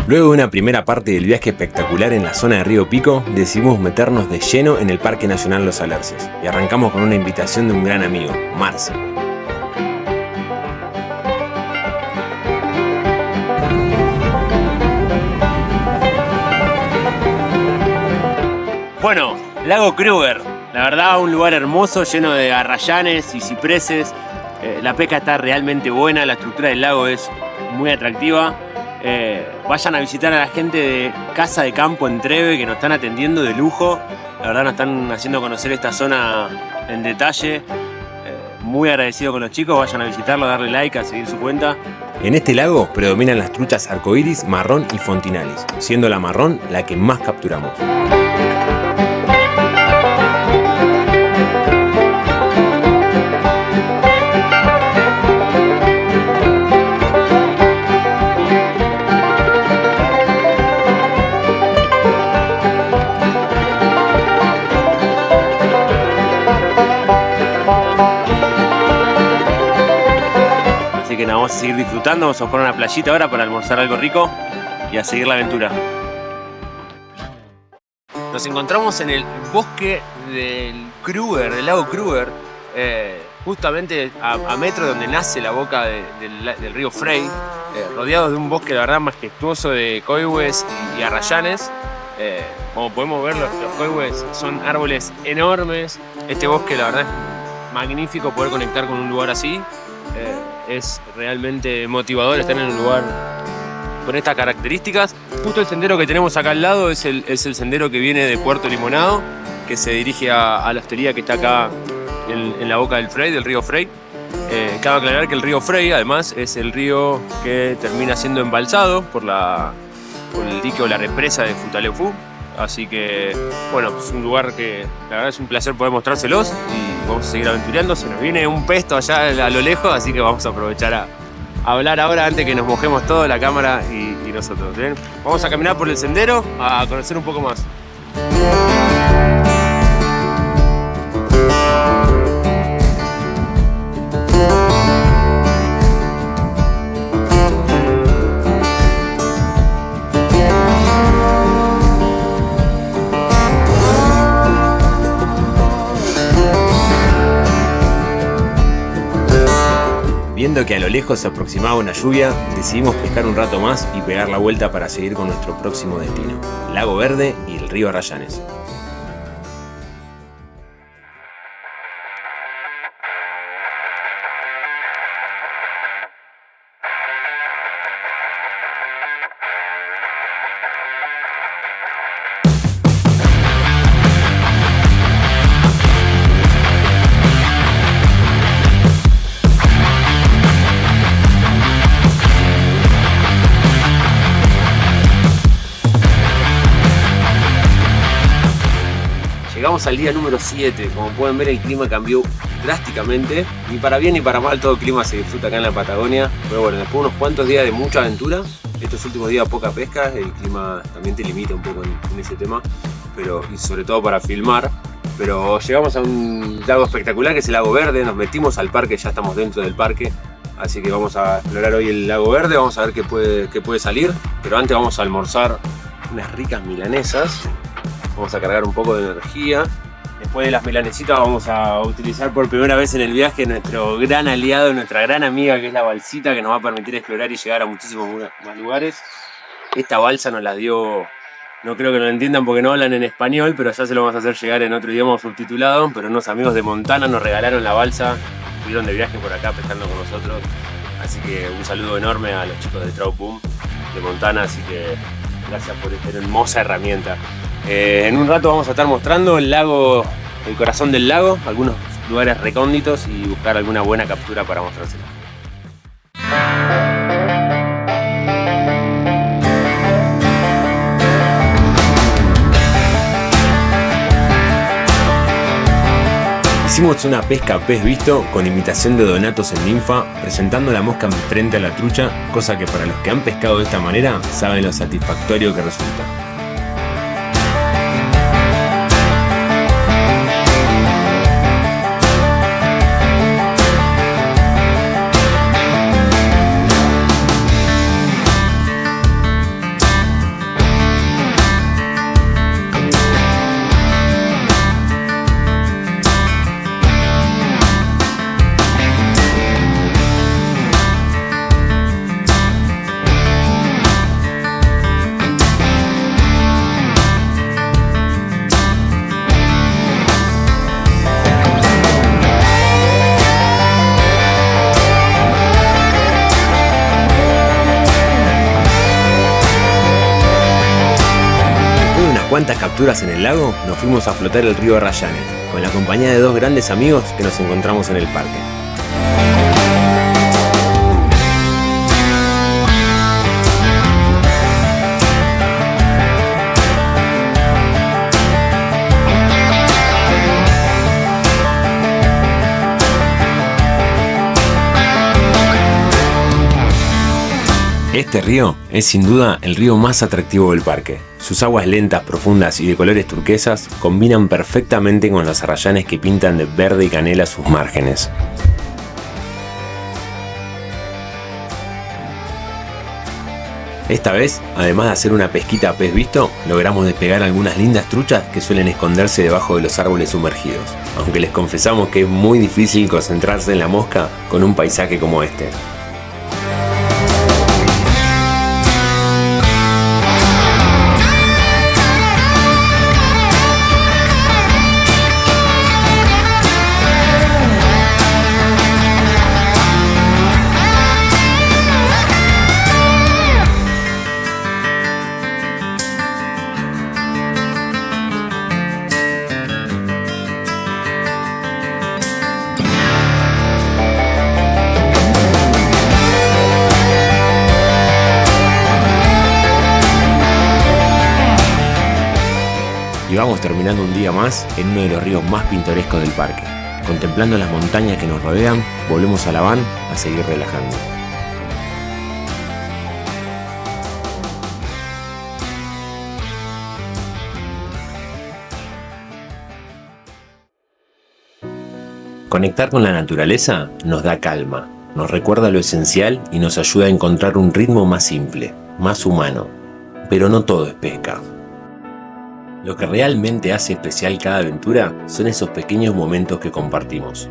Luego de una primera parte del viaje espectacular en la zona de Río Pico, decidimos meternos de lleno en el Parque Nacional Los Alerces y arrancamos con una invitación de un gran amigo, Marce. Bueno, Lago Kruger, la verdad un lugar hermoso lleno de arrayanes y cipreses. La pesca está realmente buena, la estructura del lago es muy atractiva. Vayan a visitar a la gente de Casa de Campo en Treve, que nos están atendiendo de lujo. La verdad nos están haciendo conocer esta zona en detalle. Muy agradecido con los chicos, vayan a visitarlo, a darle like, a seguir su cuenta. En este lago predominan las truchas arcoíris, marrón y fontinales, siendo la marrón la que más capturamos. Así que nada, vamos a seguir disfrutando, vamos a buscar una playita ahora para almorzar algo rico y a seguir la aventura. Nos encontramos en el bosque del Kruger, del lago Kruger, justamente a metro de donde nace la boca del río Frey, rodeados de un bosque la verdad majestuoso de coihues y arrayanes. Como podemos ver, los coihues son árboles enormes. Este bosque la verdad es magnífico poder conectar con un lugar así. Es realmente motivador estar en un lugar con estas características. Justo el sendero que tenemos acá al lado es el sendero que viene de Puerto Limonado, que se dirige a la hostería que está acá en la boca del Frey, del río Frey. Cabe aclarar que el río Frey además es el río que termina siendo embalsado por el dique o la represa de Futaleufú. Así que, bueno, es un lugar que la verdad es un placer poder mostrárselos y vamos a seguir aventurando. Se nos viene un pesto allá a lo lejos, así que vamos a aprovechar a hablar ahora antes que nos mojemos todo, la cámara y nosotros. ¿Bien? Vamos a caminar por el sendero a conocer un poco más. Viendo que a lo lejos se aproximaba una lluvia, decidimos pescar un rato más y pegar la vuelta para seguir con nuestro próximo destino, Lago Verde y el río Arrayanes. Llegamos al día número 7, como pueden ver el clima cambió drásticamente, ni para bien ni para mal todo el clima se disfruta acá en la Patagonia, pero bueno, después de unos cuantos días de mucha aventura, estos últimos días poca pesca, el clima también te limita un poco en ese tema, y sobre todo para filmar, pero llegamos a un lago espectacular que es el Lago Verde, nos metimos al parque, ya estamos dentro del parque, así que vamos a explorar hoy el Lago Verde, vamos a ver qué puede salir, pero antes vamos a almorzar unas ricas milanesas. Vamos a cargar un poco de energía. Después de las milanesitas vamos a utilizar por primera vez en el viaje nuestro gran aliado, nuestra gran amiga que es la balsita, que nos va a permitir explorar y llegar a muchísimos más lugares. Esta balsa nos la dio, no creo que lo entiendan porque no hablan en español, pero ya se lo vamos a hacer llegar en otro idioma subtitulado, pero unos amigos de Montana nos regalaron la balsa, estuvieron de viaje por acá pescando con nosotros, así que un saludo enorme a los chicos de Trout Boom de Montana, así que gracias por esta hermosa herramienta. En un rato vamos a estar mostrando el lago, el corazón del lago, algunos lugares recónditos y buscar alguna buena captura para mostrársela. Hicimos una pesca pez visto con imitación de Donatos en ninfa, presentando la mosca frente a la trucha, cosa que para los que han pescado de esta manera saben lo satisfactorio que resulta. cuantas capturas en el lago, nos fuimos a flotar el río Arrayanes, con la compañía de 2 grandes amigos que nos encontramos en el parque. Este río es sin duda el río más atractivo del parque. Sus aguas lentas, profundas y de colores turquesas combinan perfectamente con los arrayanes que pintan de verde y canela sus márgenes. Esta vez, además de hacer una pesquita a pez visto, logramos despegar algunas lindas truchas que suelen esconderse debajo de los árboles sumergidos, aunque les confesamos que es muy difícil concentrarse en la mosca con un paisaje como este. Y vamos terminando un día más en uno de los ríos más pintorescos del parque. Contemplando las montañas que nos rodean, volvemos a la van a seguir relajando. Conectar con la naturaleza nos da calma, nos recuerda lo esencial y nos ayuda a encontrar un ritmo más simple, más humano. Pero no todo es pesca. Lo que realmente hace especial cada aventura son esos pequeños momentos que compartimos.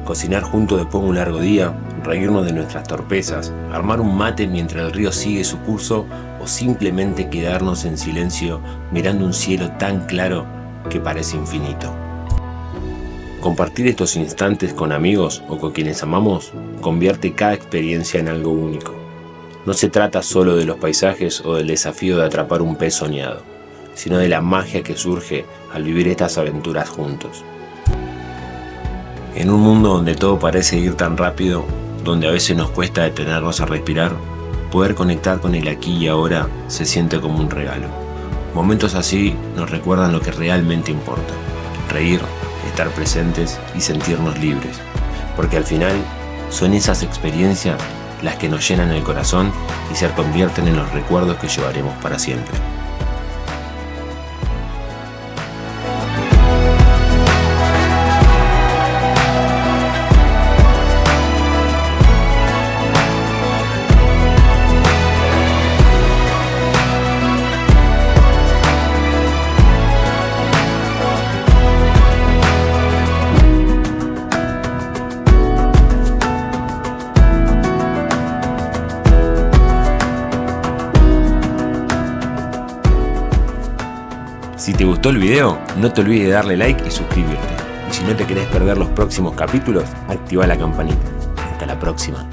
Cocinar juntos después de un largo día, reírnos de nuestras torpezas, armar un mate mientras el río sigue su curso o simplemente quedarnos en silencio mirando un cielo tan claro que parece infinito. Compartir estos instantes con amigos o con quienes amamos convierte cada experiencia en algo único. No se trata solo de los paisajes o del desafío de atrapar un pez soñado, sino de la magia que surge al vivir estas aventuras juntos. En un mundo donde todo parece ir tan rápido, donde a veces nos cuesta detenernos a respirar, poder conectar con el aquí y ahora se siente como un regalo. Momentos así nos recuerdan lo que realmente importa: reír, estar presentes y sentirnos libres, porque al final son esas experiencias las que nos llenan el corazón y se convierten en los recuerdos que llevaremos para siempre. Si te gustó el video, no te olvides de darle like y suscribirte. Y si no te querés perder los próximos capítulos, activa la campanita. Hasta la próxima.